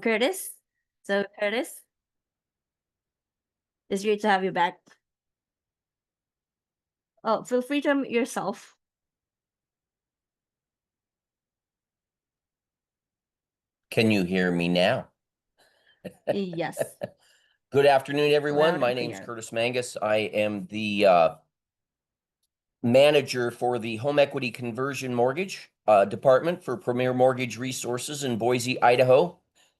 Curtis. So Curtis, it's great to have you back. Oh, feel free to unmute yourself. Can you hear me now? Yes. Good afternoon, everyone. Loud My and name's clear. Curtis Mangus. I am the manager for the home equity conversion mortgage department for Premier Mortgage Resources in Boise, Idaho.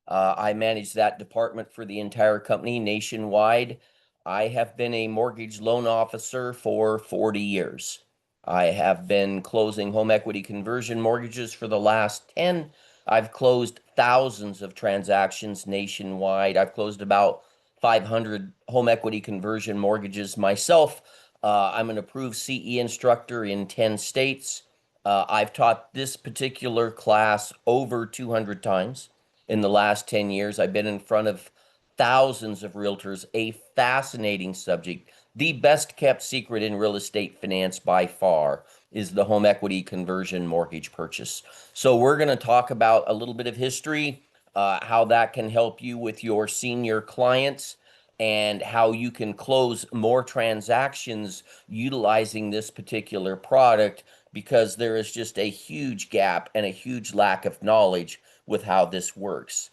I manage that department for the entire company nationwide. I have been a mortgage loan officer for 40 years. I have been closing home equity conversion mortgages for the last 10. I've closed thousands of transactions nationwide. I've closed about 500 home equity conversion mortgages myself. I'm an approved CE instructor in 10 states. I've taught this particular class over 200 times in the last 10 years. I've been in front of thousands of realtors, a fascinating subject. The best kept secret in real estate finance by far is the home equity conversion mortgage purchase. So we're going to talk about a little bit of history, how that can help you with your senior clients, and how you can close more transactions utilizing this particular product, because there is just a huge gap and a huge lack of knowledge with how this works.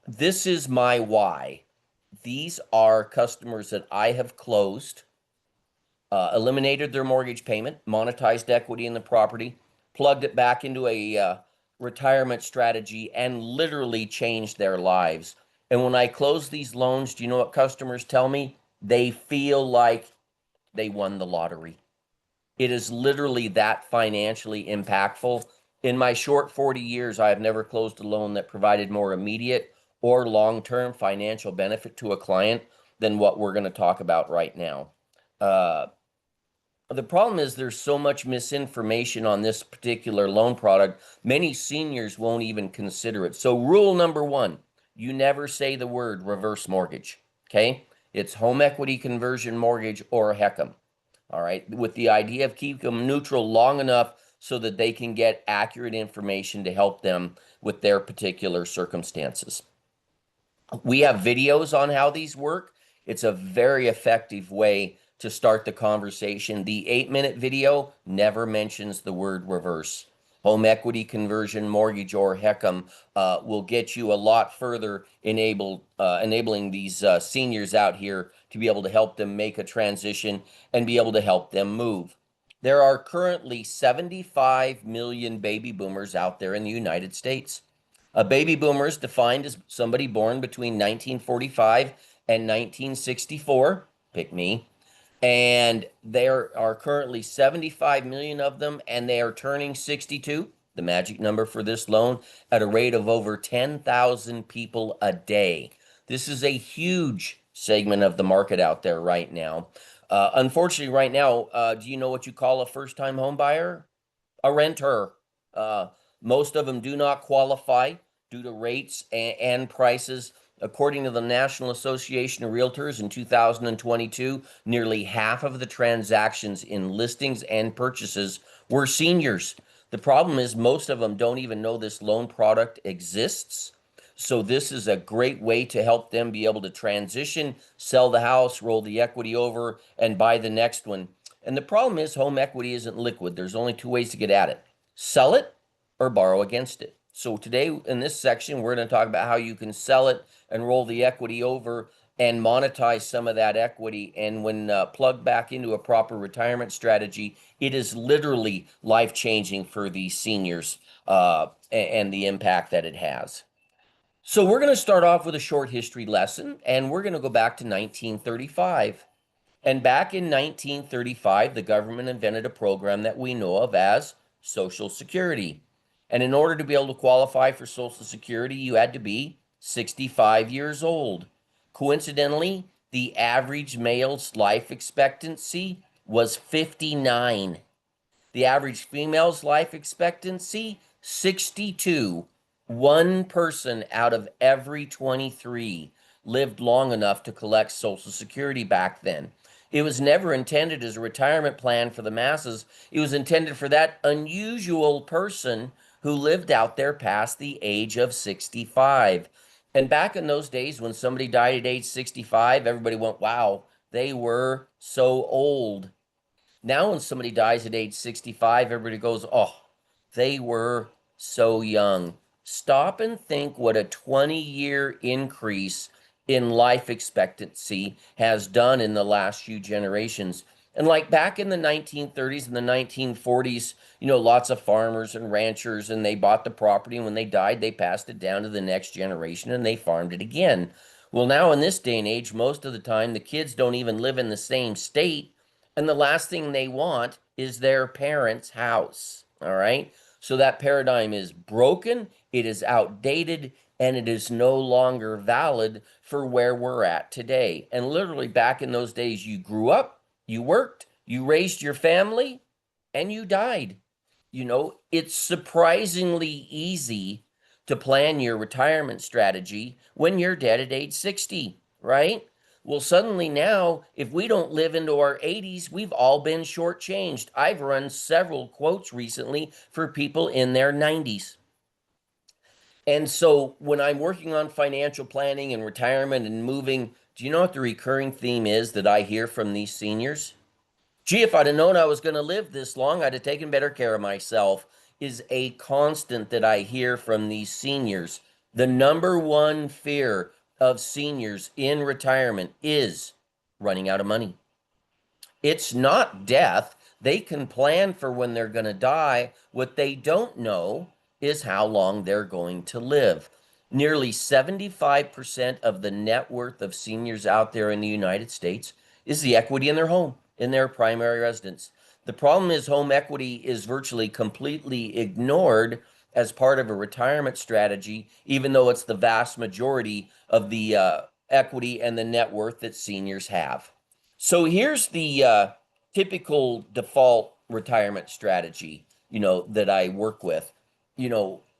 This is my why. These are customers that I have closed, eliminated their mortgage payment, monetized equity in the property, plugged it back into a retirement strategy, and literally changed their lives. And when I close these loans, do you know what customers tell me? They feel like they won the lottery. It is literally that financially impactful. In my short 40 years, I have never closed a loan that provided more immediate or long-term financial benefit to a client than what we're going to talk about right now. The problem is there's so much misinformation on this particular loan product, many seniors won't even consider it. So rule number one, you never say the word reverse mortgage, okay? It's home equity conversion mortgage or HECM, all right? With the idea of keeping them neutral long enough so that they can get accurate information to help them with their particular circumstances. We have videos on how these work. It's a very effective way to start the conversation. The 8-minute video never mentions the word reverse. Home equity conversion mortgage or HECM will get you a lot further, enabling these seniors out here to be able to help them make a transition and be able to help them move. There are currently 75 million baby boomers out there in the United States. A baby boomer is defined as somebody born between 1945 and 1964. Pick me. And there are currently 75 million of them, and they are turning 62, the magic number for this loan, at a rate of over 10,000 people a day. This is a huge segment of the market out there right now. Unfortunately, right now, do you know what you call a first-time home buyer? A renter. Uh, Most of them do not qualify due to rates and prices. According to the National Association of Realtors in 2022, nearly half of the transactions in listings and purchases were seniors. The problem is most of them don't even know this loan product exists. So this is a great way to help them be able to transition, sell the house, roll the equity over, and buy the next one. And the problem is home equity isn't liquid. There's only two ways to get at it: sell it or borrow against it. So today in this section, we're going to talk about how you can sell it and roll the equity over and monetize some of that equity. And when plugged back into a proper retirement strategy, it is literally life-changing for these seniors and the impact that it has. So we're going to start off with a short history lesson, and we're going to go back to 1935. And back in 1935, the government invented a program that we know of as Social Security. And in order to be able to qualify for Social Security, you had to be 65 years old. Coincidentally, the average male's life expectancy was 59. The average female's life expectancy, 62. One person out of every 23 lived long enough to collect Social Security back then. It was never intended as a retirement plan for the masses. It was intended for that unusual person who lived out there past the age of 65. And back in those days, when somebody died at age 65, everybody went, wow, they were so old. Now, when somebody dies at age 65, everybody goes, oh, they were so young. Stop and think what a 20-year increase in life expectancy has done in the last few generations. And like back in the 1930s and the 1940s, lots of farmers and ranchers, and they bought the property, and when they died, they passed it down to the next generation and they farmed it again. Well, now in this day and age, most of the time, the kids don't even live in the same state, and the last thing they want is their parents' house. All right. So that paradigm is broken, it is outdated, and it is no longer valid for where we're at today. And literally, back in those days, you grew up, you worked, you raised your family, and you died. It's surprisingly easy to plan your retirement strategy when you're dead at age 60, right? Well, suddenly now, if we don't live into our 80s, we've all been shortchanged. I've run several quotes recently for people in their 90s. And so when I'm working on financial planning and retirement and moving, do you know what the recurring theme is that I hear from these seniors? Gee, if I'd have known I was going to live this long, I'd have taken better care of myself, is a constant that I hear from these seniors. The number one fear of seniors in retirement is running out of money. It's not death. They can plan for when they're going to die. What they don't know is how long they're going to live. Nearly 75% of the net worth of seniors out there in the United States is the equity in their home, in their primary residence. The problem is home equity is virtually completely ignored as part of a retirement strategy, even though it's the vast majority of the equity and the net worth that seniors have. So here's the typical default retirement strategy, that I work with.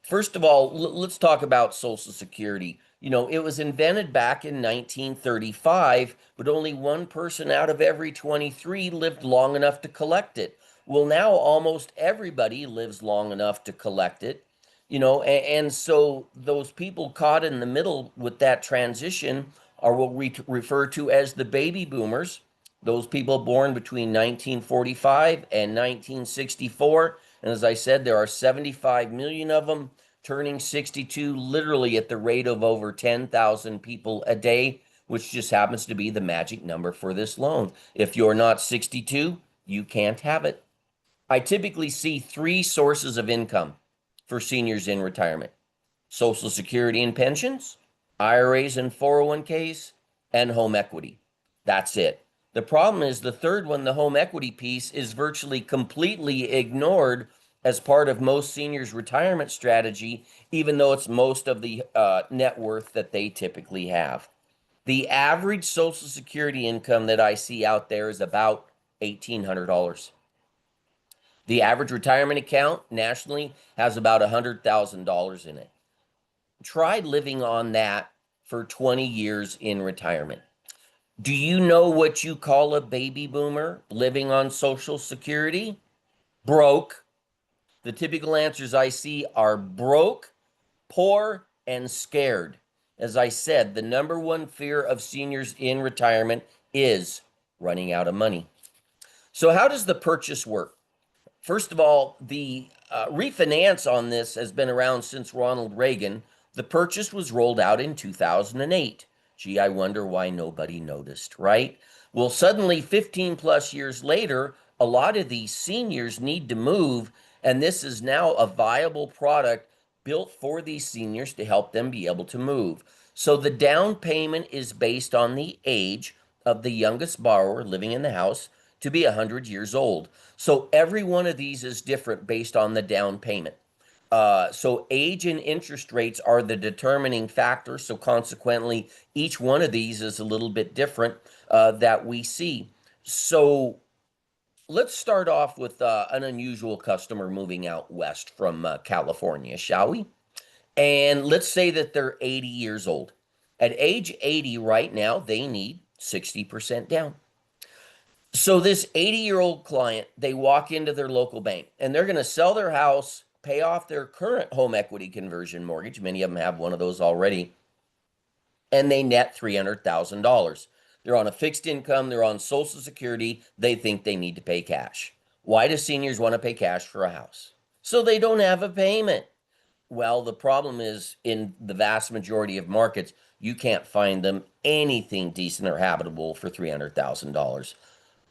First of all, let's talk about Social Security. It was invented back in 1935, but only one person out of every 23 lived long enough to collect it. Well, now almost everybody lives long enough to collect it, and so those people caught in the middle with that transition are what we refer to as the baby boomers, those people born between 1945 and 1964. And as I said, there are 75 million of them turning 62 literally at the rate of over 10,000 people a day, which just happens to be the magic number for this loan. If you're not 62, you can't have it. I typically see three sources of income for seniors in retirement: Social Security and pensions, IRAs and 401ks, and home equity. That's it. The problem is the third one, the home equity piece, is virtually completely ignored as part of most seniors' retirement strategy, even though it's most of the net worth that they typically have. The average Social Security income that I see out there is about $1,800. The average retirement account nationally has about $100,000 in it. Try living on that for 20 years in retirement. Do you know what you call a baby boomer living on Social Security? Broke. The typical answers I see are broke, poor, and scared. As I said, the number one fear of seniors in retirement is running out of money. So how does the purchase work? First of all, the refinance on this has been around since Ronald Reagan. The purchase was rolled out in 2008. Gee, I wonder why nobody noticed, right? Well, suddenly 15 plus years later, a lot of these seniors need to move, and this is now a viable product built for these seniors to help them be able to move. So the down payment is based on the age of the youngest borrower living in the house to be 100 years old. So every one of these is different based on the down payment. So age and interest rates are the determining factor. So consequently, each one of these is a little bit different that we see. So let's start off with an unusual customer moving out west from California, shall we? And let's say that they're 80 years old. At age 80 right now, they need 60% down. So this 80-year-old client, they walk into their local bank and they're going to sell their house pay off their current home equity conversion mortgage. Many of them have one of those already, and they net $300,000. They're on a fixed income, they're on Social Security, they think they need to pay cash. Why do seniors want to pay cash for a house? So they don't have a payment. Well, the problem is in the vast majority of markets, you can't find them anything decent or habitable for $300,000,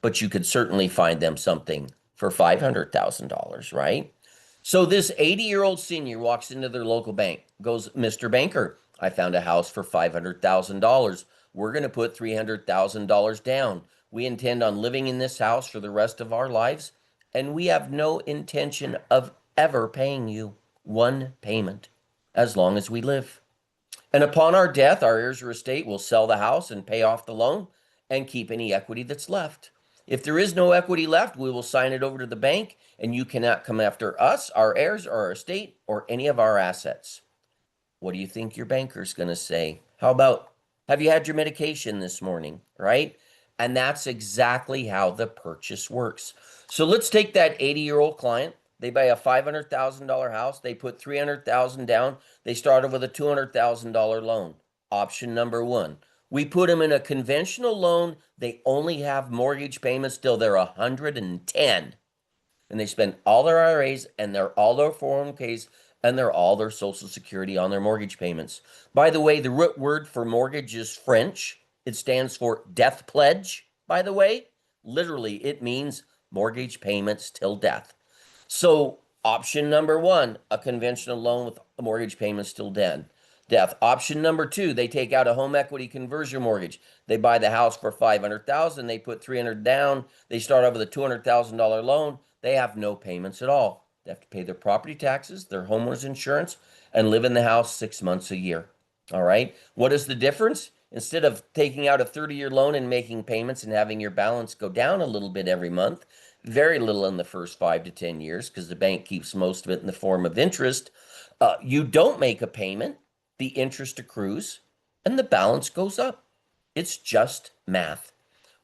but you could certainly find them something for $500,000, right? So this 80-year-old senior walks into their local bank, goes, Mr. Banker, I found a house for $500,000. We're going to put $300,000 down. We intend on living in this house for the rest of our lives, and we have no intention of ever paying you one payment as long as we live. And upon our death, our heirs or estate will sell the house and pay off the loan and keep any equity that's left. If there is no equity left, we will sign it over to the bank, and you cannot come after us, our heirs, or our estate, or any of our assets. What do you think your banker's going to say? How about, have you had your medication this morning, right? And that's exactly how the purchase works. So let's take that 80-year-old client. They buy a $500,000 house. They put $300,000 down. They started with a $200,000 loan. Option number one. We put them in a conventional loan. They only have mortgage payments till they're 110. And they spend all their IRAs and all their 401ks and all their Social Security on their mortgage payments. By the way, the root word for mortgage is French. It stands for death pledge, by the way. Literally, it means mortgage payments till death. So option number one, a conventional loan with mortgage payments till death. Option number two, they take out a home equity conversion mortgage. They buy the house for $500,000. They put $300 down. They start off with a $200,000 loan. They have no payments at all. They have to pay their property taxes, their homeowner's insurance, and live in the house 6 months a year. All right. What is the difference? Instead of taking out a 30-year loan and making payments and having your balance go down a little bit every month, very little in the first 5 to 10 years, because the bank keeps most of it in the form of interest, you don't make a payment, the interest accrues, and the balance goes up. It's just math.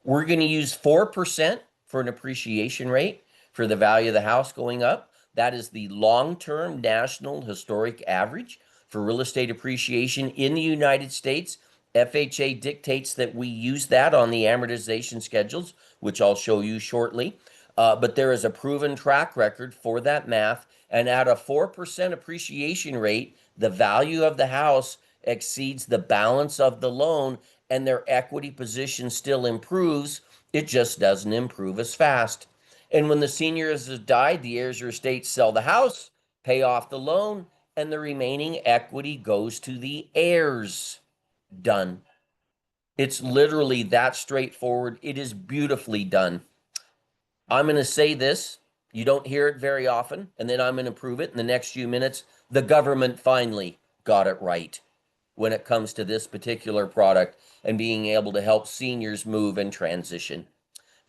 We're going to use 4% for an appreciation rate for the value of the house going up. That is the long-term national historic average for real estate appreciation in the United States. FHA dictates that we use that on the amortization schedules, which I'll show you shortly. But there is a proven track record for that math. And at a 4% appreciation rate, the value of the house exceeds the balance of the loan, and their equity position still improves. It just doesn't improve as fast. And when the seniors have died, the heirs or estate sell the house, pay off the loan, and the remaining equity goes to the heirs. Done. It's literally that straightforward. It is beautifully done. I'm going to say this. You don't hear it very often, and then I'm going to prove it in the next few minutes. The government finally got it right when it comes to this particular product and being able to help seniors move and transition.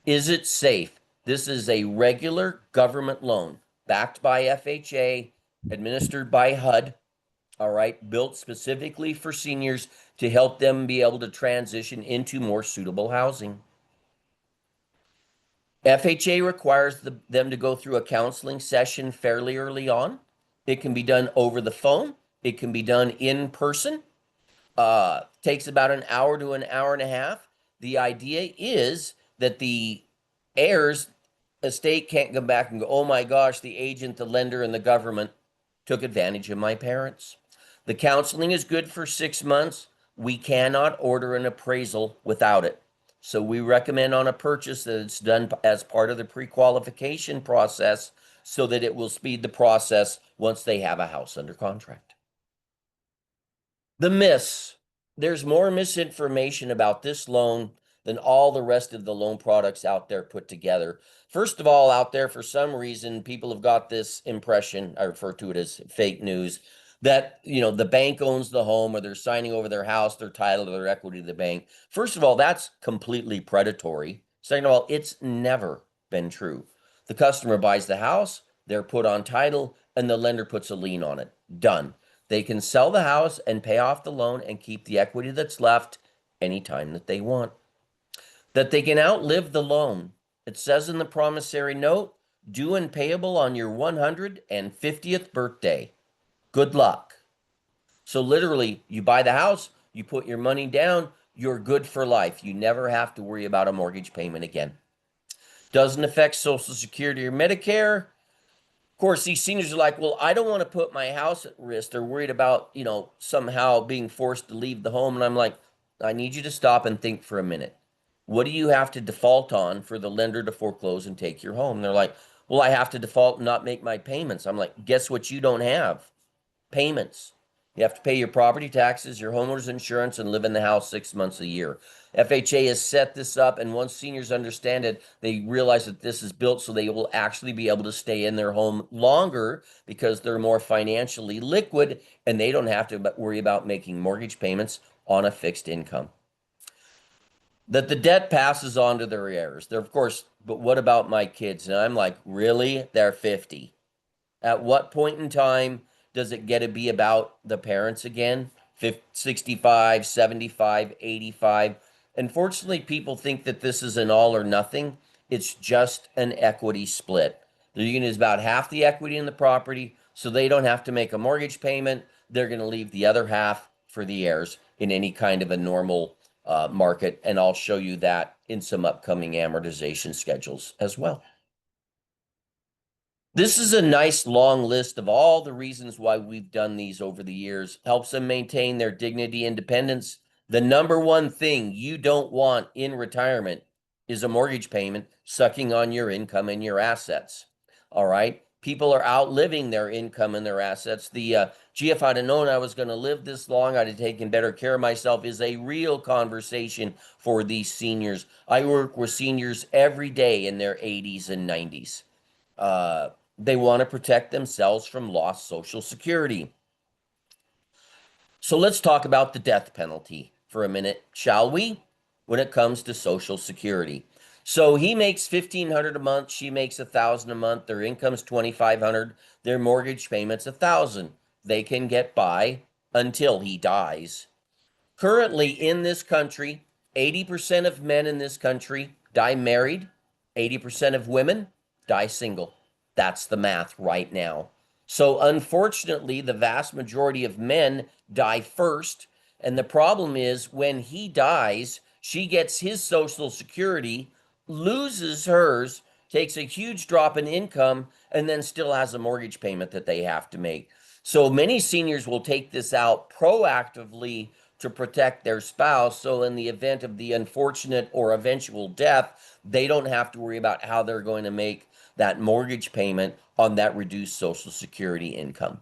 Is it safe? This is a regular government loan backed by FHA, administered by HUD, all right, built specifically for seniors to help them be able to transition into more suitable housing. FHA requires them to go through a counseling session fairly early on. It can be done over the phone. It can be done in person. Takes about an hour to an hour and a half. The idea is that the heirs estate can't come back and go, oh my gosh, the agent, the lender, and the government took advantage of my parents. The counseling is good for 6 months. We cannot order an appraisal without it. So we recommend on a purchase that it's done as part of the pre-qualification process so that it will speed the process once they have a house under contract. The myths. There's more misinformation about this loan than all the rest of the loan products out there put together. First of all, out there, for some reason, people have got this impression, I refer to it as fake news, that, the bank owns the home, or they're signing over their house, their title, or their equity to the bank. First of all, that's completely predatory. Second of all, it's never been true. The customer buys the house, they're put on title, and the lender puts a lien on it. Done. They can sell the house and pay off the loan and keep the equity that's left anytime that they want. That they can outlive the loan. It says in the promissory note, due and payable on your 150th birthday. Good luck. So literally, you buy the house, you put your money down, you're good for life. You never have to worry about a mortgage payment again. Doesn't affect Social Security or Medicare. Of course, these seniors are like, well, I don't want to put my house at risk. They're worried about, somehow being forced to leave the home. And I'm like, I need you to stop and think for a minute. What do you have to default on for the lender to foreclose and take your home? And they're like, well, I have to default and not make my payments. I'm like, guess what you don't have? Payments. You have to pay your property taxes, your homeowner's insurance, and live in the house 6 months a year. FHA has set this up, and once seniors understand it, they realize that this is built so they will actually be able to stay in their home longer because they're more financially liquid and they don't have to worry about making mortgage payments on a fixed income. That the debt passes on to their heirs. They're, of course, but what about my kids? And I'm like, really? They're 50. At what point in time does it get to be about the parents again? 50, 65, 75, 85. Unfortunately, people think that this is an all or nothing. It's just an equity split. They're going to use about half the equity in the property so they don't have to make a mortgage payment. They're going to leave the other half for the heirs in any kind of a normal market. And I'll show you that in some upcoming amortization schedules as well. This is a nice long list of all the reasons why we've done these over the years. Helps them maintain their dignity, independence. The number one thing you don't want in retirement is a mortgage payment sucking on your income and your assets. All right. People are outliving their income and their assets. Gee, if I'd have known I was going to live this long, I'd have taken better care of myself is a real conversation for these seniors. I work with seniors every day in their 80s and 90s. They want to protect themselves from lost Social Security. So let's talk about the death penalty for a minute, shall we? When it comes to Social Security. So he makes $1,500 a month, she makes $1,000 a month, their income's $2,500, their mortgage payment's $1,000. They can get by until he dies. Currently in this country, 80% of men in this country die married, 80% of women die single. That's the math right now. So unfortunately, the vast majority of men die first. And the problem is when he dies, she gets his Social Security, loses hers, takes a huge drop in income, and then still has a mortgage payment that they have to make. So many seniors will take this out proactively to protect their spouse. So in the event of the unfortunate or eventual death, they don't have to worry about how they're going to make that mortgage payment on that reduced Social Security income.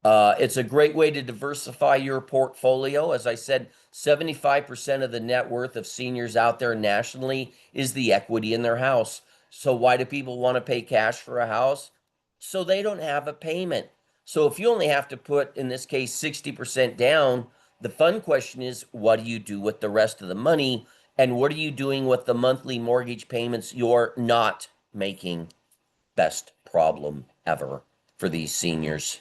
It's a great way to diversify your portfolio. As I said, 75% of the net worth of seniors out there nationally is the equity in their house. So why do people want to pay cash for a house? So they don't have a payment. So if you only have to put, in this case, 60% down, the fun question is, what do you do with the rest of the money? And what are you doing with the monthly mortgage payments you're not making? Best problem ever for these seniors.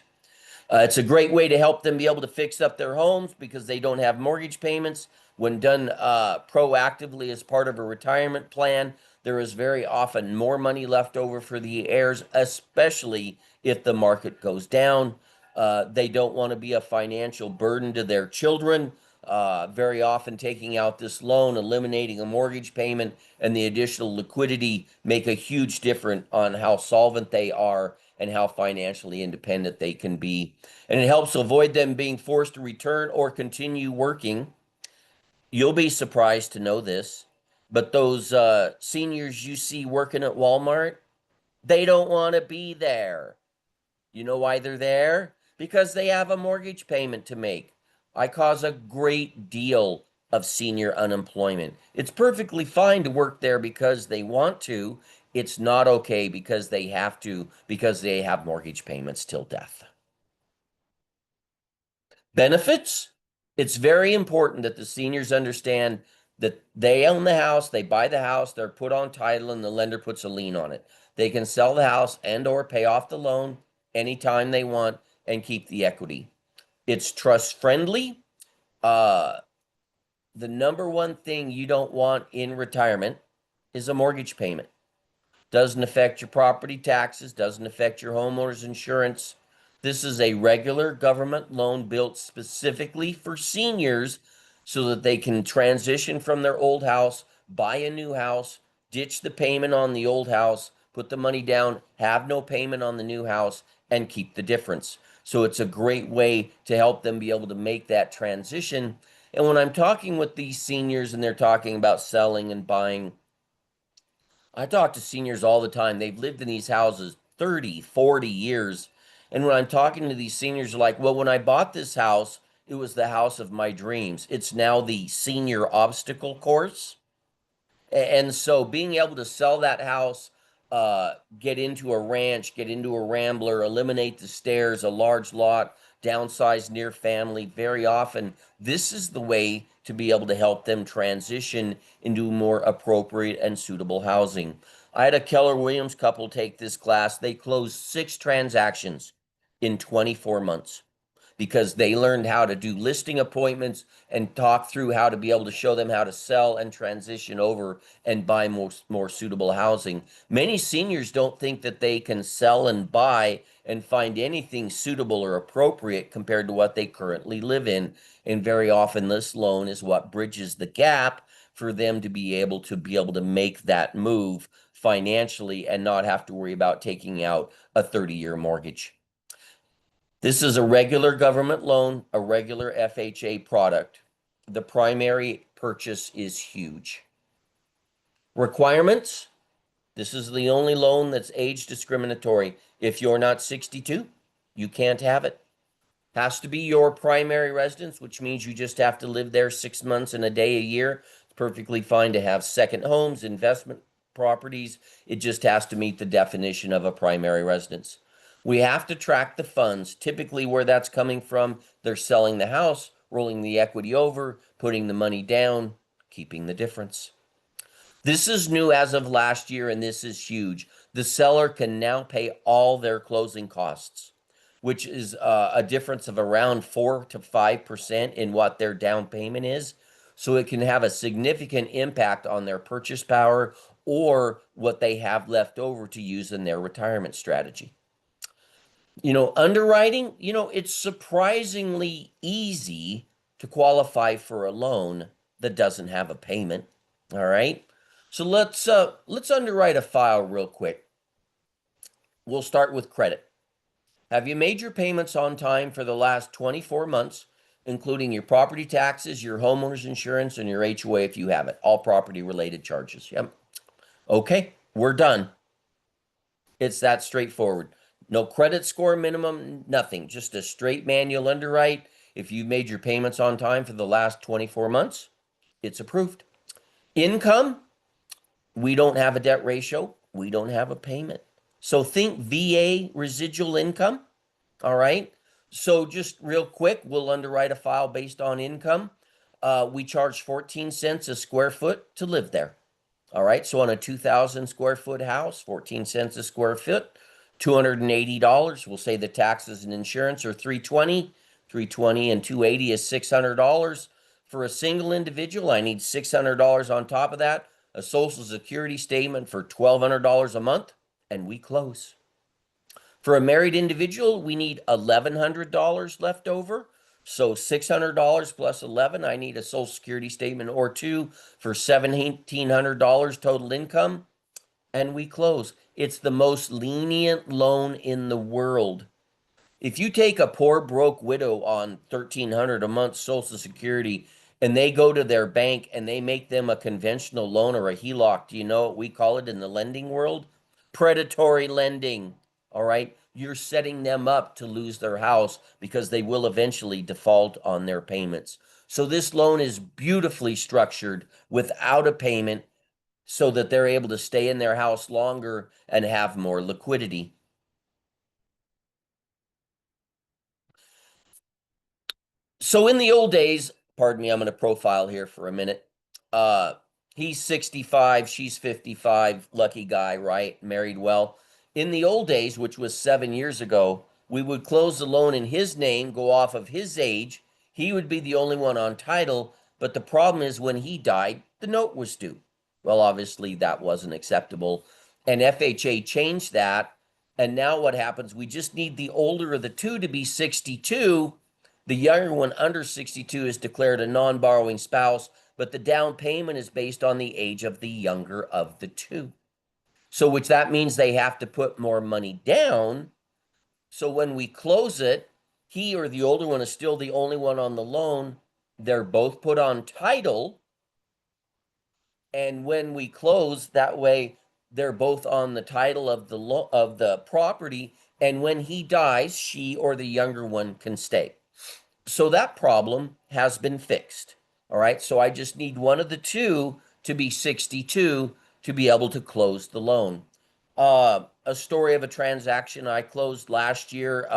It's a great way to help them be able to fix up their homes because they don't have mortgage payments. When done proactively as part of a retirement plan, there is very often more money left over for the heirs, especially if the market goes down. They don't want to be a financial burden to their children. Very often taking out this loan, eliminating a mortgage payment, and the additional liquidity make a huge difference on how solvent they are and how financially independent they can be. And it helps avoid them being forced to return or continue working. You'll be surprised to know this, but those seniors you see working at Walmart, they don't want to be there. You know why they're there? Because they have a mortgage payment to make. I cause a great deal of senior unemployment. It's perfectly fine to work there because they want to. It's not okay because they have to, because they have mortgage payments till death. Benefits? It's very important that the seniors understand that they own the house, they buy the house, they're put on title, and the lender puts a lien on it. They can sell the house and or pay off the loan anytime they want and keep the equity. It's trust friendly. The number one thing you don't want in retirement is a mortgage payment. Doesn't affect your property taxes, doesn't affect your homeowner's insurance. This is a regular government loan built specifically for seniors so that they can transition from their old house, buy a new house, ditch the payment on the old house, put the money down, have no payment on the new house, and keep the difference. So it's a great way to help them be able to make that transition. And when I'm talking with these seniors and they're talking about selling and buying, I talk to seniors all the time. They've lived in these houses 30, 40 years. And when I'm talking to these seniors, they're like, well, when I bought this house, it was the house of my dreams. It's now the senior obstacle course. And so being able to sell that house, get into a ranch, get into a rambler, eliminate the stairs, a large lot, downsize near family, very often, this is the way to be able to help them transition into more appropriate and suitable housing. I had a Keller Williams couple take this class. They closed 6 transactions in 24 months because they learned how to do listing appointments and talk through how to be able to show them how to sell and transition over and buy more suitable housing. Many seniors don't think that they can sell and buy and find anything suitable or appropriate compared to what they currently live in. And very often this loan is what bridges the gap for them to be able to make that move financially and not have to worry about taking out a 30-year mortgage. This is a regular government loan, a regular FHA product. The primary purchase is huge. Requirements. This is the only loan that's age discriminatory. If you're not 62, you can't have it. Has to be your primary residence, which means you just have to live there 6 months and a day a year. It's perfectly fine to have second homes, investment properties. It just has to meet the definition of a primary residence. We have to track the funds. Typically where that's coming from, they're selling the house, rolling the equity over, putting the money down, keeping the difference. This is new as of last year, and this is huge. The seller can now pay all their closing costs, which is a difference of around 4 to 5% in what their down payment is. So it can have a significant impact on their purchase power or what they have left over to use in their retirement strategy. Underwriting, it's surprisingly easy to qualify for a loan that doesn't have a payment. All right. So let's underwrite a file real quick. We'll start with credit. Have you made your payments on time for the last 24 months, including your property taxes, your homeowner's insurance, and your HOA if you have it? All property related charges. Yep. Okay, we're done. It's that straightforward. No credit score minimum, nothing. Just a straight manual underwrite. If you've made your payments on time for the last 24 months, it's approved. Income, we don't have a debt ratio. We don't have a payment. So think VA residual income. All right. So just real quick, we'll underwrite a file based on income. We charge 14 cents a square foot to live there. All right. So on a 2,000 square foot house, 14 cents a square foot, $280. We'll say the taxes and insurance are $320. $320 and $280 is $600. For a single individual, I need $600 on top of that, a social security statement for $1,200 a month, and we close. For a married individual, we need $1,100 left over. So $600 plus 11, I need a social security statement or two for $1,700 total income, and we close. It's the most lenient loan in the world. If you take a poor broke widow on $1,300 a month social security and they go to their bank and they make them a conventional loan or a HELOC, do you know what we call it in the lending world? Predatory lending. All right. You're setting them up to lose their house because they will eventually default on their payments. So this loan is beautifully structured without a payment so that they're able to stay in their house longer and have more liquidity. So in the old days, pardon me, I'm going to profile here for a minute. He's 65, she's 55, lucky guy, right? Married well. In the old days, which was 7 years ago, we would close the loan in his name, go off of his age. He would be the only one on title, but the problem is when he died, the note was due. Well, obviously that wasn't acceptable. And FHA changed that. And now what happens? We just need the older of the two to be 62. The younger one under 62 is declared a non-borrowing spouse, but the down payment is based on the age of the younger of the two. So which that means they have to put more money down. So when we close it, he or the older one is still the only one on the loan. They're both put on title. And when we close, that way they're both on the title of the property. And when he dies, she or the younger one can stay. So that problem has been fixed. All right. So I just need one of the two to be 62 to be able to close the loan. A story of a transaction I closed last year.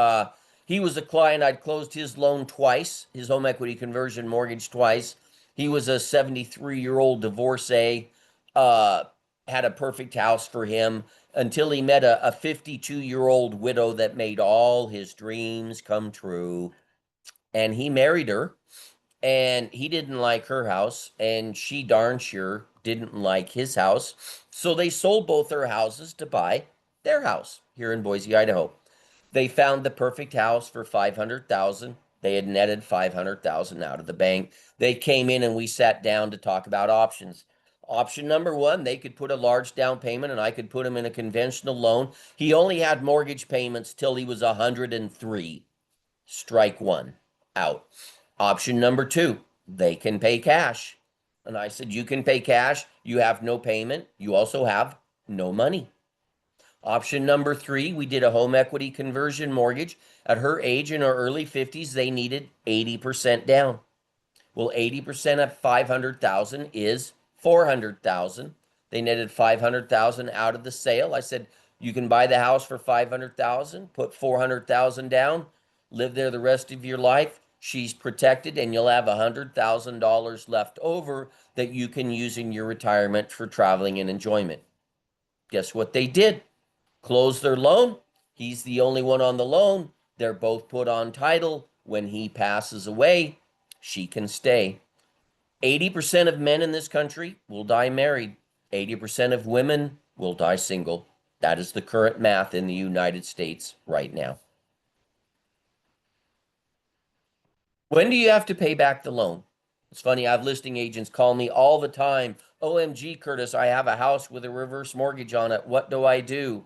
He was a client. I'd closed his loan twice, his home equity conversion mortgage twice. He was a 73-year-old divorcee, had a perfect house for him until he met a 52-year-old widow that made all his dreams come true. And he married her, and he didn't like her house, and she darn sure didn't like his house. So they sold both their houses to buy their house here in Boise, Idaho. They found the perfect house for $500,000. They had netted $500,000 out of the bank. They came in and we sat down to talk about options. Option number one, they could put a large down payment and I could put him in a conventional loan. He only had mortgage payments till he was 103. Strike one, out. Option number two, they can pay cash. And I said, you can pay cash. You have no payment. You also have no money. Option number three, we did a home equity conversion mortgage. At her age, in her early 50s, they needed 80% down. Well, 80% of 500,000 is 400,000. They netted 500,000 out of the sale. I said, you can buy the house for 500,000, put 400,000 down, live there the rest of your life. She's protected, and you'll have $100,000 left over that you can use in your retirement for traveling and enjoyment. Guess what they did? Close their loan. He's the only one on the loan. They're both put on title. When he passes away, she can stay. 80% of men in this country will die married. 80% of women will die single. That is the current math in the United States right now. When do you have to pay back the loan? It's funny, I have listing agents call me all the time. OMG, Curtis, I have a house with a reverse mortgage on it. What do I do?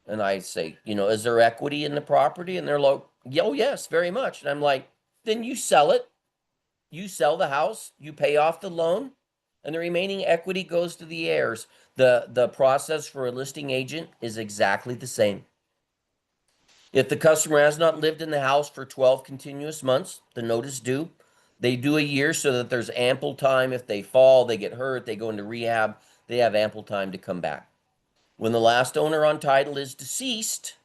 And I say, is there equity in the property? And they're like, oh, yes, very much. And I'm like, then you sell it. You sell the house, you pay off the loan, and the remaining equity goes to the heirs. The process for a listing agent is exactly the same. If the customer has not lived in the house for 12 continuous months, the note is due. They do a year so that there's ample time. If they fall, they get hurt, they go into rehab, they have ample time to come back. When the last owner on title is deceased,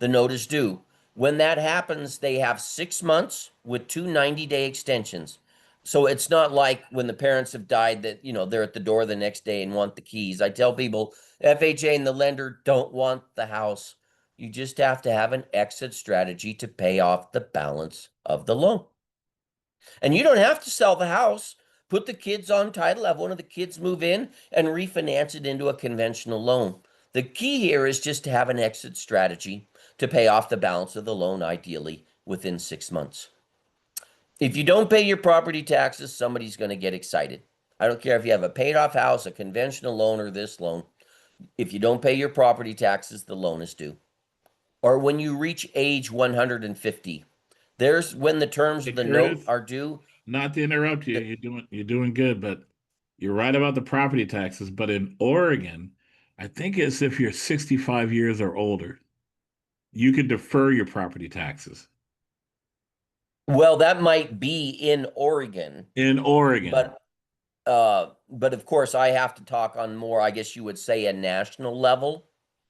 the note is due. When that happens, they have 6 months with two 90-day extensions. So it's not like when the parents have died that, they're at the door the next day and want the keys. I tell people, FHA and the lender don't want the house. You just have to have an exit strategy to pay off the balance of the loan. And you don't have to sell the house. Put the kids on title, have one of the kids move in and refinance it into a conventional loan. The key here is just to have an exit strategy to pay off the balance of the loan, ideally within 6 months. If you don't pay your property taxes, somebody's going to get excited. I don't care if you have a paid off house, a conventional loan, or this loan. If you don't pay your property taxes, the loan is due. Or when you reach age 150, there's when the terms Hey, of the note Curtis, are due. not to interrupt you, you're doing good, but you're right about the property taxes. But in Oregon, I think it's if you're 65 years or older, you can defer your property taxes. Well, that might be in Oregon, In Oregon. but of course I have to talk on more, I guess you would say, a national level.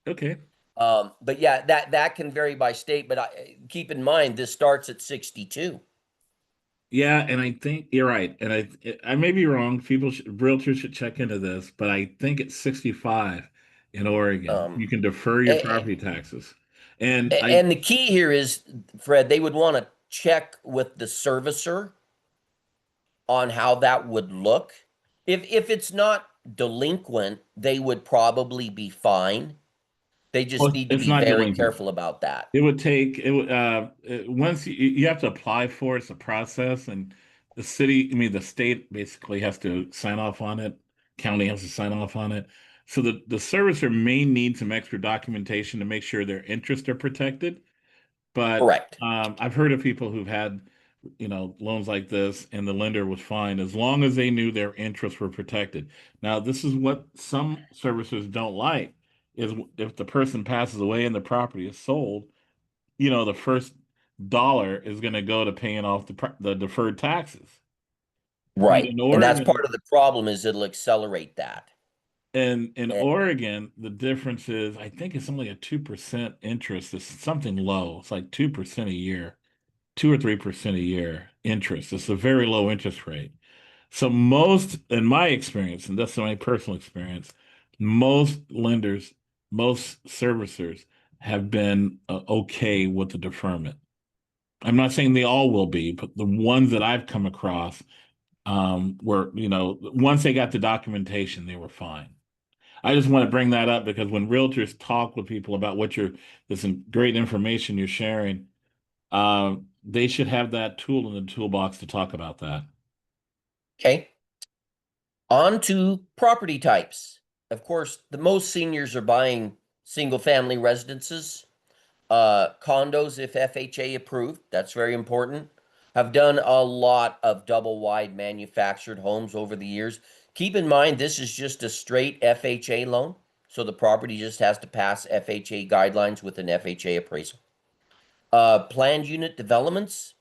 Okay. But yeah, that can vary by state, but keep in mind this starts at 62. Yeah, and I think you're right. And I may be wrong. Realtors should check into this, but I think it's 65 in Oregon. You Um, can defer your and, property taxes. And I and the key here is, Fred, they would want to check with the servicer on how that would look. If it's not delinquent, they would probably be fine. They just Well, need to it's be not very delinquent. careful about that. It would take it would once you have to apply for it, it's a process, and the city, I mean the state basically has to sign off on it. County has to sign off on it. So the servicer may need some extra documentation to make sure their interests are protected. But Correct. I've heard of people who've had, loans like this, and the lender was fine as long as they knew their interests were protected. Now, this is what some servicers don't like is if the person passes away and the property is sold, the first dollar is going to go to paying off the deferred taxes. But Right. in And that's part Oregon, of the problem is it'll accelerate that. in Eh, Oregon, the difference is I think it's only a 2% interest. It's something low. It's like 2% a year. 2 or 3% a year interest. It's a very low interest rate. So most, in my experience, and that's my personal experience, most lenders, most servicers have been okay with the deferment. I'm not saying they all will be, but the ones that I've come across were, once they got the documentation, they were fine. I just want to bring that up because when realtors talk with people about this great information you're sharing, they should have that tool in the toolbox to talk about that. Okay. On to property types. Of course, the most seniors are buying single family residences, condos if FHA approved. That's very important. Have done a lot of double wide manufactured homes over the years. Keep in mind, this is just a straight FHA loan. So the property just has to pass FHA guidelines with an FHA appraisal. Planned unit developments.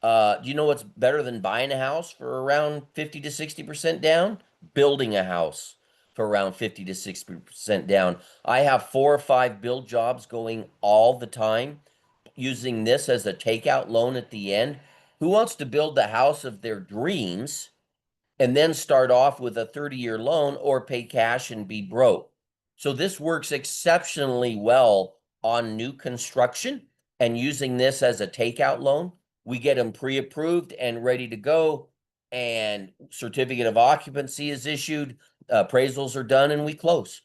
Do you know what's better than buying a house for around 50 to 60% down? Building a house for around 50 to 60% down. I have 4 or 5 build jobs going all the time using this as a takeout loan at the end. Who wants to build the house of their dreams and then start off with a 30-year loan or pay cash and be broke? So this works exceptionally well on new construction, and using this as a takeout loan, we get them pre-approved and ready to go, and certificate of occupancy is issued, appraisals are done, and we close.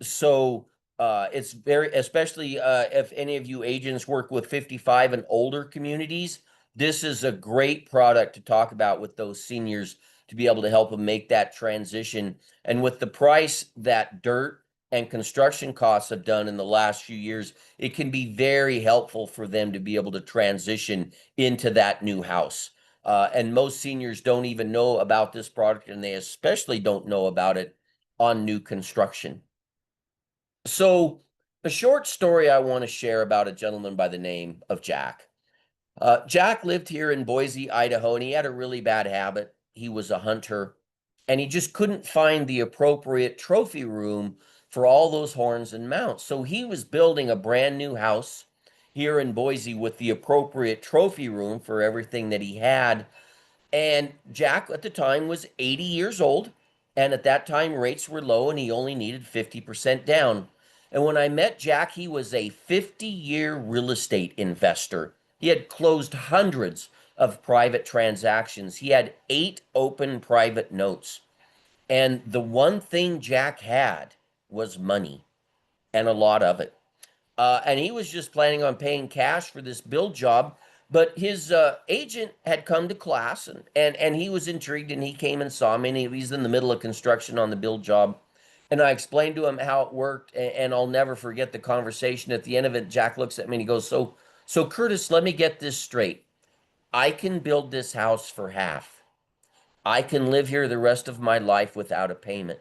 So it's very, especially if any of you agents work with 55 and older communities, this is a great product to talk about with those seniors to be able to help them make that transition. And with the price that dirt and construction costs have done in the last few years, it can be very helpful for them to be able to transition into that new house. And most seniors don't even know about this product, and they especially don't know about it on new construction. So, a short story I want to share about a gentleman by the name of Jack. Jack lived here in Boise, Idaho, and he had a really bad habit. He was a hunter, and he just couldn't find the appropriate trophy room for all those horns and mounts. So he was building a brand new house here in Boise with the appropriate trophy room for everything that he had. And Jack at the time was 80 years old. And at that time, rates were low and he only needed 50% down. And when I met Jack, he was a 50-year real estate investor. He had closed hundreds of private transactions. He had 8 open private notes. And the one thing Jack had was money, and a lot of it. And he was just planning on paying cash for this build job. But his agent had come to class, and he was intrigued, and he came and saw me, and he's in the middle of construction on the build job. And I explained to him how it worked, and I'll never forget the conversation. At the end of it, Jack looks at me and he goes, so Curtis, let me get this straight. I can build this house for half. I can live here the rest of my life without a payment.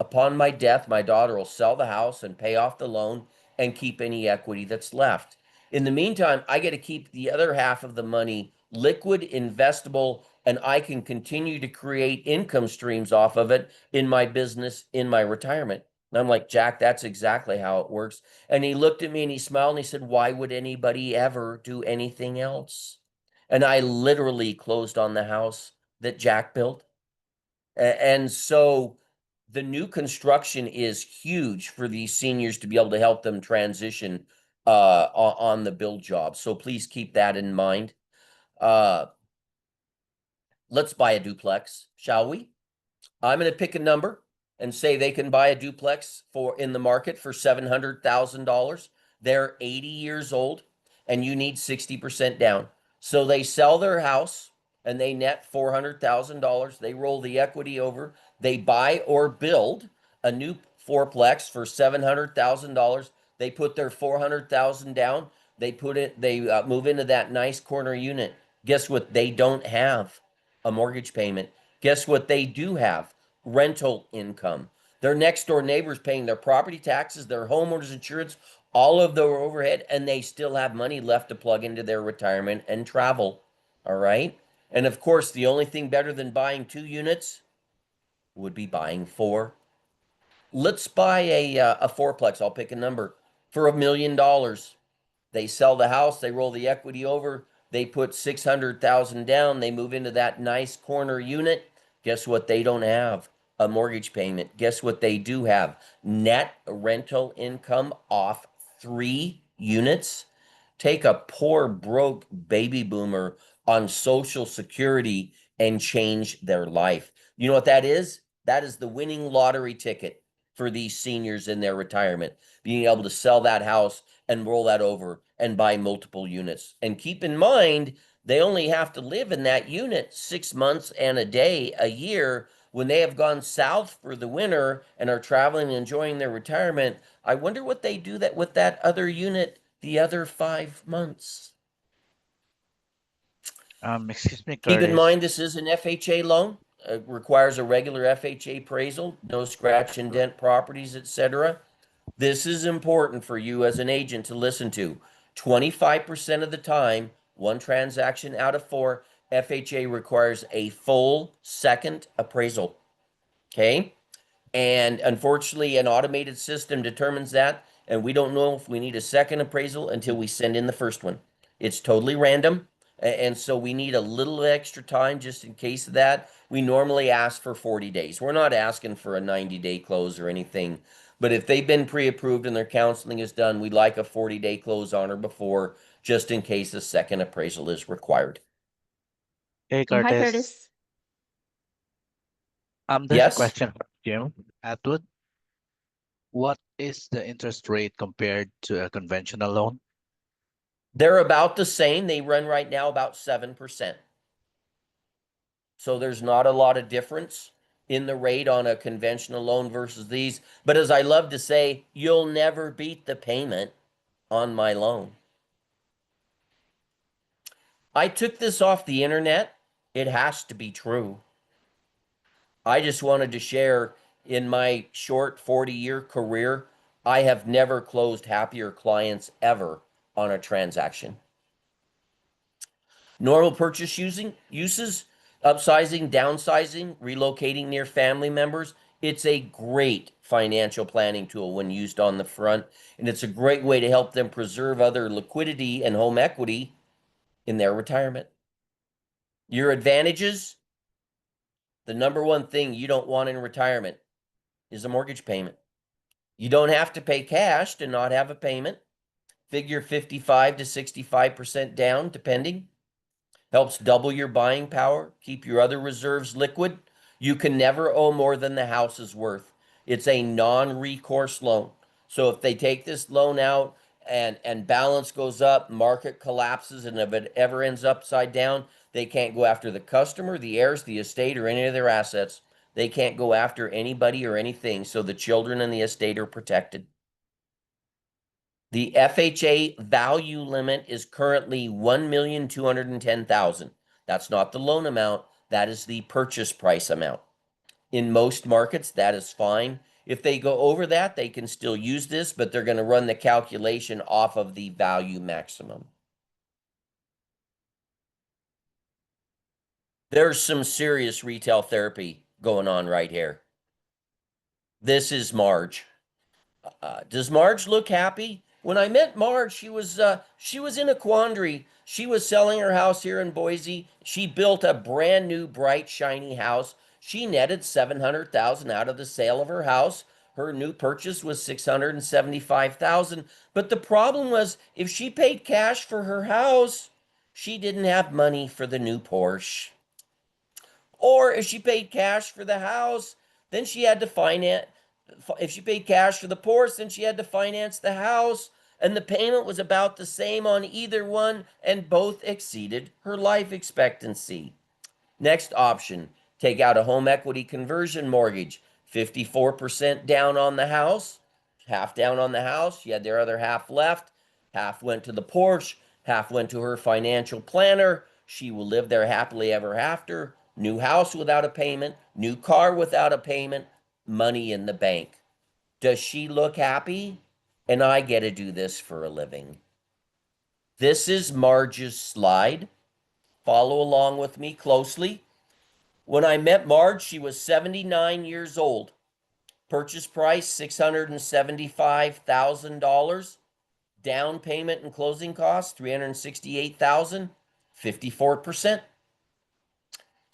Upon my death, my daughter will sell the house and pay off the loan and keep any equity that's left. In the meantime, I get to keep the other half of the money liquid, investable, and I can continue to create income streams off of it in my business, in my retirement. And I'm like, Jack, that's exactly how it works. And he looked at me and he smiled and he said, why would anybody ever do anything else? And I literally closed on the house that Jack built. And so the new construction is huge for these seniors to be able to help them transition on the build job. So please keep that in mind. Uh, let's buy a duplex, shall we? I'm going to pick a number. and say they can buy a duplex in the market for $700,000. They're 80 years old and you need 60% down. So they sell their house and they net $400,000. They roll the equity over. They buy or build a new fourplex for $700,000. They put their $400,000 down. They move into that nice corner unit. Guess what? They don't have a mortgage payment. Guess what they do have? Rental income. Their next door neighbors paying their property taxes, their homeowners insurance, all of their overhead, and they still have money left to plug into their retirement and travel. All right. And of course, the only thing better than buying 2 units would be buying 4. Let's buy a fourplex. I'll pick a number for $1 million. They sell the house, they roll the equity over, they put 600,000 down, they move into that nice corner unit. Guess what they don't have? A mortgage payment. Guess what they do have? Net rental income off 3 units. Take a poor broke baby boomer on Social Security and change their life. You know what that is? That is the winning lottery ticket for these seniors in their retirement, being able to sell that house and roll that over and buy multiple units. And keep in mind, they only have to live in that unit 6 months and a day a year. When they have gone south for the winter and are traveling and enjoying their retirement, I wonder what they do that with that other unit the other 5 months. Excuse me, Keep in Curtis. mind, this is an FHA loan. Requires a regular FHA appraisal, no scratch and dent properties, etc. This is important for you as an agent to listen to. 25% of the time, 1 transaction out of 4, FHA requires a full second appraisal. Okay? And unfortunately, an automated system determines that, and we don't know if we need a second appraisal until we send in the first one. It's totally random, and so we need a little extra time just in case of that. We normally ask for 40 days. We're not asking for a 90-day close or anything, but if they've been pre-approved and their counseling is done, we'd like a 40-day close on or before, just in case a second appraisal is required. Hey, Hi, Curtis. Curtis. There's a Yes? question from Jim Atwood. What is the interest rate compared to a conventional loan? They're about the same. They run right now about 7%. So there's not a lot of difference in the rate on a conventional loan versus these. But as I love to say, you'll never beat the payment on my loan. I took this off the internet. It has to be true. I just wanted to share, in my short 40-year career, I have never closed happier clients ever on a transaction. Normal purchase uses, upsizing, downsizing, relocating near family members. It's a great financial planning tool when used on the front, and it's a great way to help them preserve other liquidity and home equity in their retirement. Your advantages: the number one thing you don't want in retirement is a mortgage payment. You don't have to pay cash to not have a payment. Figure 55 to 65% down, depending. Helps double your buying power, keep your other reserves liquid. You can never owe more than the house is worth. It's a non-recourse loan. So if they take this loan out and balance goes up, market collapses, and if it ever ends upside down, they can't go after the customer, the heirs, the estate, or any of their assets. They can't go after anybody or anything, so the children and the estate are protected. The FHA value limit is currently $1,210,000. That's not the loan amount. That is the purchase price amount. In most markets, that is fine. If they go over that, they can still use this, but they're going to run the calculation off of the value maximum. There's some serious retail therapy going on right here. This is Marge. Does Marge look happy? When I met Marge, she was in a quandary. She was selling her house here in Boise. She built a brand new, bright, shiny house. She netted $700,000 out of the sale of her house. Her new purchase was $675,000. But the problem was, if she paid cash for her house, she didn't have money for the new Porsche. Or if she paid cash for the house, Then she had to finance, if she paid cash for the Porsche, then she had to finance the house. And the payment was about the same on either one, and both exceeded her life expectancy. Next option, take out a home equity conversion mortgage, 54% down on the house, half down on the house. She had their other half left. Half went to the Porsche, half went to her financial planner. She will live there happily ever after. New house without a payment, new car without a payment, money in the bank. Does she look happy? And I get to do this for a living. This is Marge's slide. Follow along with me closely. When I met Marge, she was 79 years old. Purchase price $675,000. Down payment and closing costs $368,000, 54%.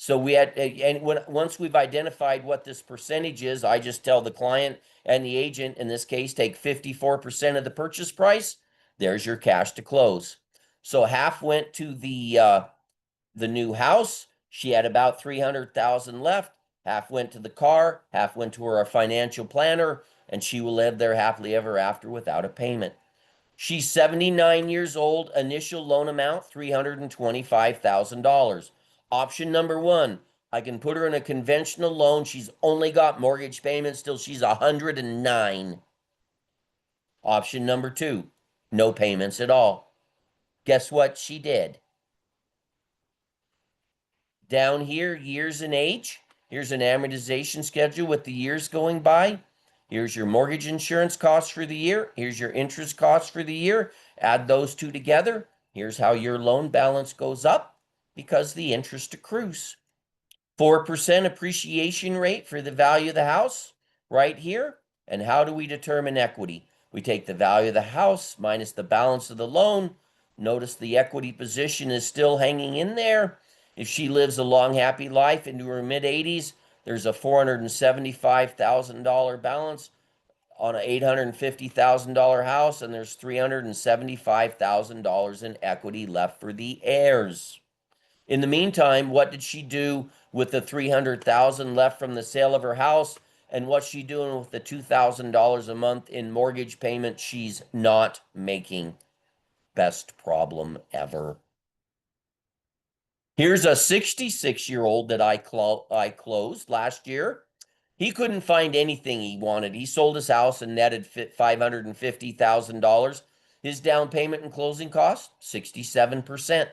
So we had, and once we've identified what this percentage is, I just tell the client and the agent, in this case, take 54% of the purchase price. There's your cash to close. So half went to the new house. She had about 300,000 left. Half went to the car, half went to her financial planner, and she will live there happily ever after without a payment. She's 79 years old. Initial loan amount $325,000. Option number one, I can put her in a conventional loan. She's only got mortgage payments till she's 109. Option number two, no payments at all. Guess what she did? Down here, years and age. Here's an amortization schedule with the years going by. Here's your mortgage insurance costs for the year. Here's your interest costs for the year. Add those two together. Here's how your loan balance goes up because the interest accrues. 4% appreciation rate for the value of the house right here. And how do we determine equity? We take the value of the house minus the balance of the loan. Notice the equity position is still hanging in there. If she lives a long, happy life into her mid-80s, there's a $475,000 balance on an $850,000 house, and there's $375,000 in equity left for the heirs. In the meantime, what did she do with the $300,000 left from the sale of her house? And what's she doing with the $2,000 a month in mortgage payment she's not making? Best problem ever. Here's a 66-year-old that I closed last year. He couldn't find anything he wanted. He sold his house and netted $550,000. His down payment and closing costs, 67%.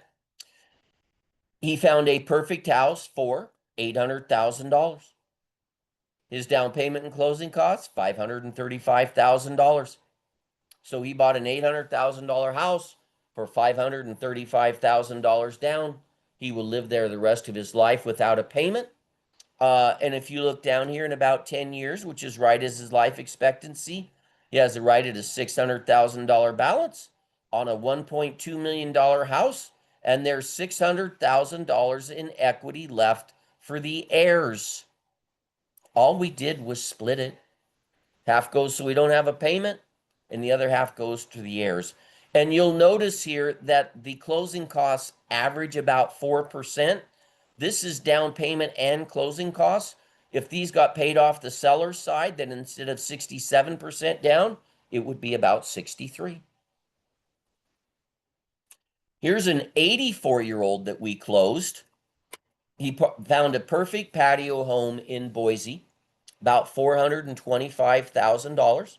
He found a perfect house for $800,000. His down payment and closing costs, $535,000. So he bought an $800,000 house for $535,000 down. He will live there the rest of his life without a payment. And if you look down here in about 10 years, which is right as his life expectancy, he has it right at a $600,000 balance on a $1.2 million house. And there's $600,000 in equity left for the heirs. All we did was split it. Half goes so we don't have a payment, and the other half goes to the heirs. And you'll notice here that the closing costs average about 4%. This is down payment and closing costs. If these got paid off the seller's side, then instead of 67% down, it would be about 63%. Here's an 84-year-old that we closed. He found a perfect patio home in Boise, about $425,000.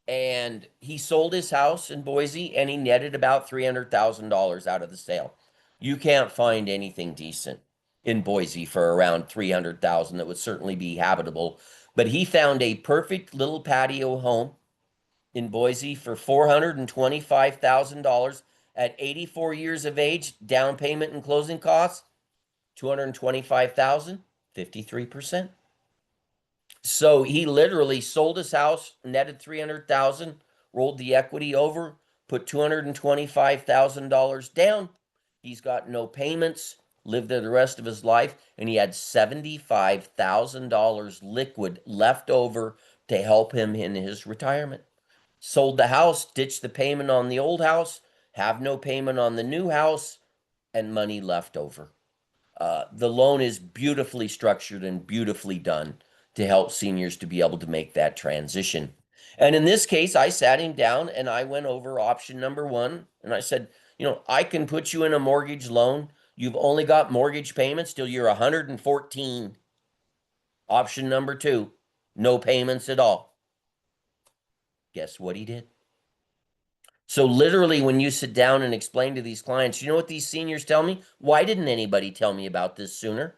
And he sold his house in Boise and he netted about $300,000 out of the sale. You can't find anything decent in Boise for around $300,000 that would certainly be habitable. But he found a perfect little patio home in Boise for $425,000 at 84 years of age, down payment and closing costs, $225,000, 53%. So he literally sold his house, netted $300,000, rolled the equity over, put $225,000 down. He's got no payments, lived there the rest of his life, and he had $75,000 liquid left over to help him in his retirement. Sold the house, ditched the payment on the old house, have no payment on the new house, and money left over. The loan is beautifully structured and beautifully done. to help seniors to be able to make that transition. And in this case, I sat him down and I went over option number one. And I said, you know, I can put you in a mortgage loan. You've only got mortgage payments till you're 114. Option number two, no payments at all. Guess what he did? So literally, when you sit down and explain to these clients, you know what these seniors tell me? Why didn't anybody tell me about this sooner?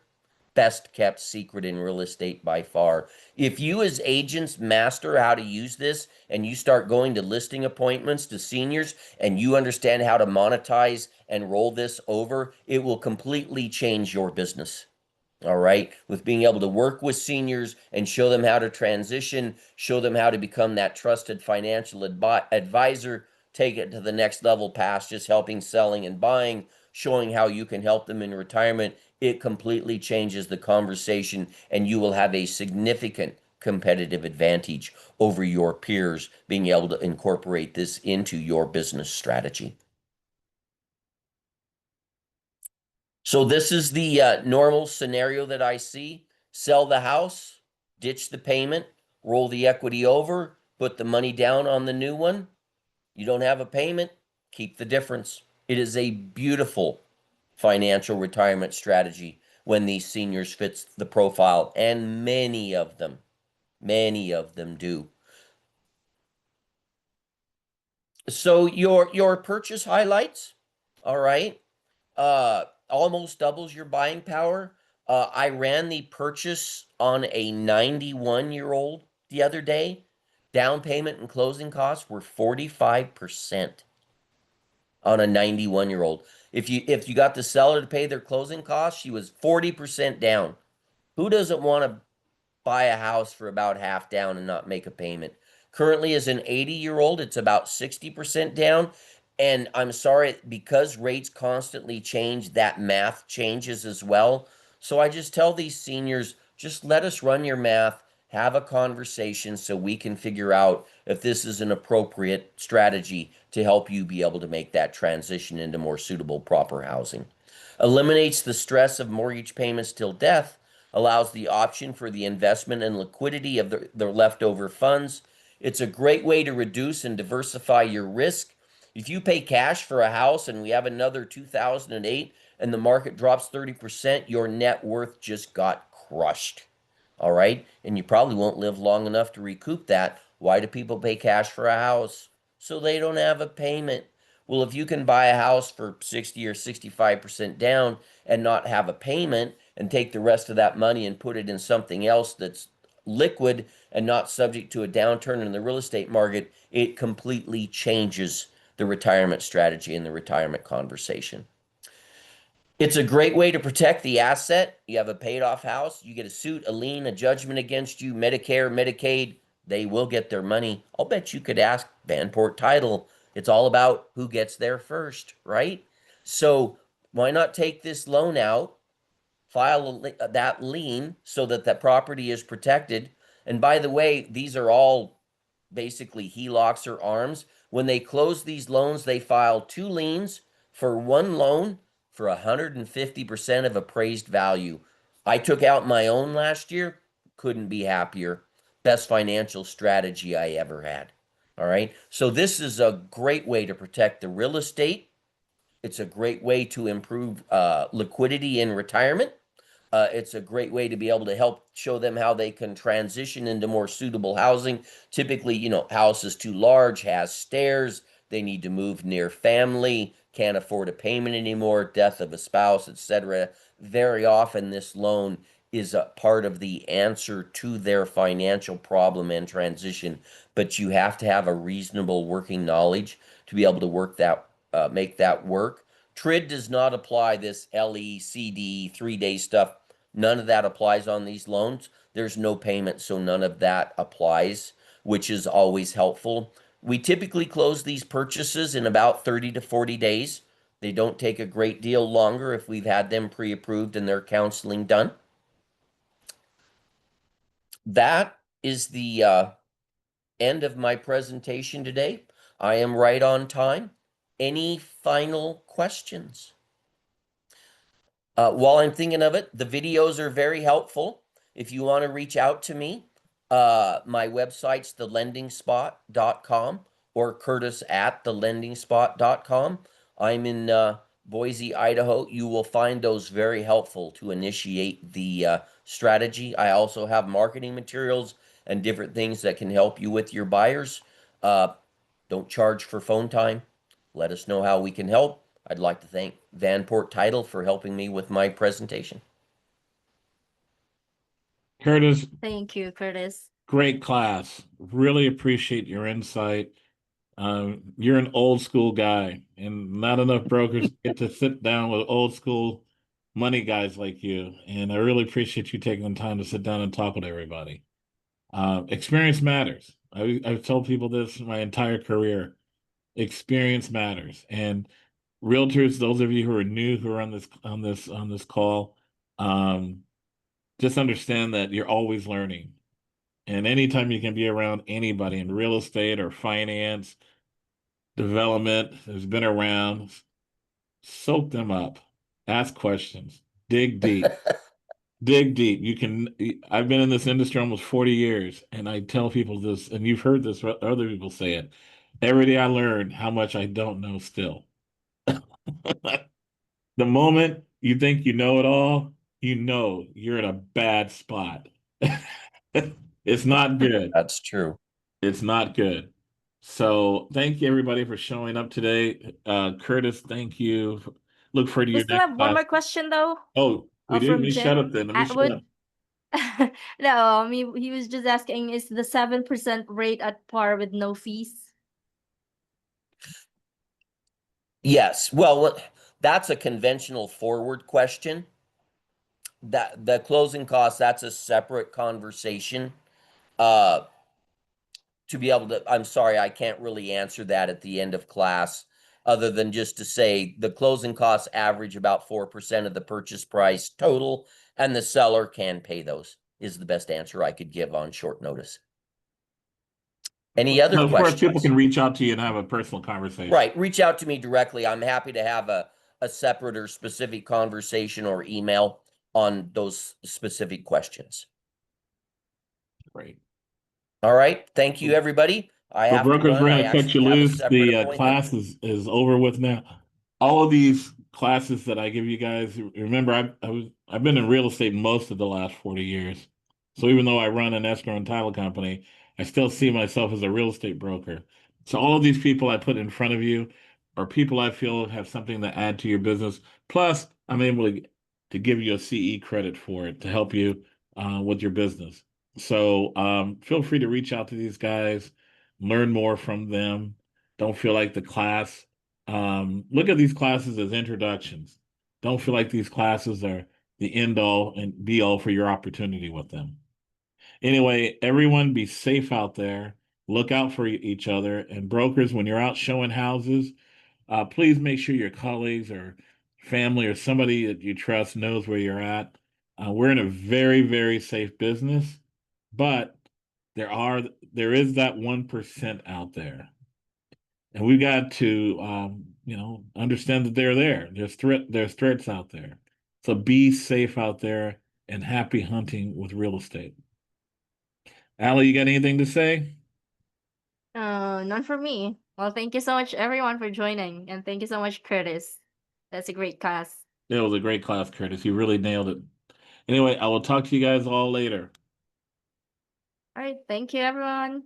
Best kept secret in real estate by far. If you as agents master how to use this and you start going to listing appointments to seniors and you understand how to monetize and roll this over, it will completely change your business. All right, with being able to work with seniors and show them how to transition, show them how to become that trusted financial advisor, take it to the next level past just helping, selling, and buying, showing how you can help them in retirement. It completely changes the conversation, and you will have a significant competitive advantage over your peers being able to incorporate this into your business strategy. So this is the normal scenario that I see. Sell the house, ditch the payment, roll the equity over, put the money down on the new one. You don't have a payment, keep the difference. It is a beautiful financial retirement strategy when these seniors fits the profile, and many of them do. So your purchase highlights, all right, almost doubles your buying power. I ran the purchase on a 91-year-old the other day. Down payment and closing costs were 45% on a 91-year-old. If you got the seller to pay their closing costs, she was 40% down. Who doesn't want to buy a house for about half down and not make a payment? Currently, as an 80-year-old, it's about 60% down. And I'm sorry, because rates constantly change, that math changes as well. So I just tell these seniors, just let us run your math, have a conversation so we can figure out if this is an appropriate strategy to help you be able to make that transition into more suitable, proper housing. Eliminates the stress of mortgage payments till death, allows the option for the investment and liquidity of their leftover funds. It's a great way to reduce and diversify your risk. If you pay cash for a house and we have another 2008 and the market drops 30%, your net worth just got crushed. All right? And you probably won't live long enough to recoup that. Why do people pay cash for a house? So they don't have a payment. Well, if you can buy a house for 60 or 65% down and not have a payment and take the rest of that money and put it in something else that's liquid and not subject to a downturn in the real estate market, it completely changes the retirement strategy and the retirement conversation. It's a great way to protect the asset. You have a paid off house, you get a suit, a lien, a judgment against you, Medicare, Medicaid, they will get their money. I'll bet you could ask Vanport Title. It's all about who gets there first, right? So why not take this loan out, file that lien so that that property is protected? And by the way, these are all basically HELOCs or ARMs. When they close these loans, they file two liens for one loan for 150% of appraised value. I took out my own last year, couldn't be happier. Best financial strategy I ever had. All right. So this is a great way to protect the real estate. It's a great way to improve liquidity in retirement. It's a great way to be able to help show them how they can transition into more suitable housing. Typically, you know, house is too large, has stairs, they need to move near family, can't afford a payment anymore, death of a spouse, etc. Very often this loan is a part of the answer to their financial problem and transition, but you have to have a reasonable working knowledge to be able to work that, make that work. TRID does not apply, this LECD 3-day stuff. None of that applies on these loans. There's no payment, so none of that applies, which is always helpful. We typically close these purchases in about 30 to 40 days. They don't take a great deal longer if we've had them pre-approved and their counseling done. That is the end of my presentation today. I am right on time. Any final questions? While I'm thinking of it, the videos are very helpful. if you want to reach out to me, my website's thelendingspot.com or Curtis at thelendingspot.com. I'm in Boise, Idaho. You will find those very helpful to initiate the strategy. I also have marketing materials and different things that can help you with your buyers. Don't charge for phone time. Let us know how we can help. I'd like to thank Vanport Title for helping me with my presentation. Curtis, Thank you, Curtis. great class. Really appreciate your insight. You're an old school guy, and not enough brokers get to sit down with old school money guys like you. And I really appreciate you taking the time to sit down and talk with everybody. Experience matters. I've told people this my entire career. Experience matters. And realtors, those of you who are new who are on this call, just understand that you're always learning. And anytime you can be around anybody in real estate or finance, development has been around, soak them up, ask questions, dig deep. Dig deep. I've been in this industry almost 40 years, and I tell people this, and you've heard this, other people say it. Every day I learn how much I don't know still. The moment you think you know it all, you know you're in a bad spot. It's not good. That's true. It's not good. So thank you everybody for showing up today. Curtis, thank you. Look forward to We your still next have one class. more question though. Oh, we do? Let From me shut up then. Let me shut Atwood. up. No, I mean he was just asking, is the 7% rate at par with no fees? Yes. Well, that's a conventional forward question. That the closing costs, that's a separate conversation. To be able to, I'm sorry, I can't really answer that at the end of class, other than just to say the closing costs average about 4% of the purchase price total, and the seller can pay those, is the best answer I could give on short notice. Any other Of course, people questions? can reach out to you and have a personal conversation. Right. Reach out to me directly. I'm happy to have a separate or specific conversation or email on those specific questions. Great. All right. Thank you, everybody. I Well, have to brokers, run. we're I going to cut you actually have a loose. separate The appointment. class is over with now. All of these classes that I give you guys, remember, I've been in real estate most of the last 40 years. So even though I run an escrow and title company, I still see myself as a real estate broker. So all of these people I put in front of you are people I feel have something to add to your business. Plus, I'm able to give you a CE credit for it to help you with your business. So feel free to reach out to these guys, learn more from them. Don't feel like the class. Look at these classes as introductions. Don't feel like these classes are the end all and be all for your opportunity with them. Anyway, everyone be safe out there. Look out for each other. And brokers, when you're out showing houses, please make sure your colleagues or family or somebody that you trust knows where you're at. We're in a very, very safe business, but there is that 1% out there. And we've got to understand that they're there. There's threats out there. So be safe out there and happy hunting with real estate. Allie, you got anything to say? None for me. Well, thank you so much everyone for joining, and thank you so much, Curtis. That's a great class. It was a great class, Curtis. You really nailed it. Anyway, I will talk to you guys all later. All right, thank you everyone.